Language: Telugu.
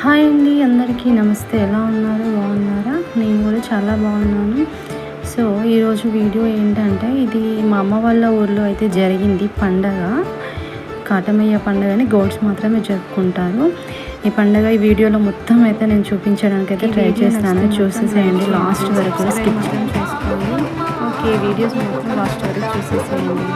హాయ్ అండి, అందరికీ నమస్తే. ఎలా ఉన్నారు? బాగున్నారా? నేను కూడా చాలా బాగున్నాను. సో ఈరోజు వీడియో ఏంటంటే, ఇది మా అమ్మ వాళ్ళ ఊర్లో అయితే జరిగింది పండగ. కాటమయ్య పండుగని గౌడ్స్ మాత్రమే జరుపుకుంటారు. ఈ పండుగ ఈ వీడియోలో మొత్తం అయితే నేను చూపించడానికి అయితే ట్రై చేస్తాను. చూసేసేయండి లాస్ట్ వరకు, స్కిప్ చేసుకోండి. ఓకే, వీడియోస్ మొత్తం లాస్ట్ వరకు చూసేసేయండి.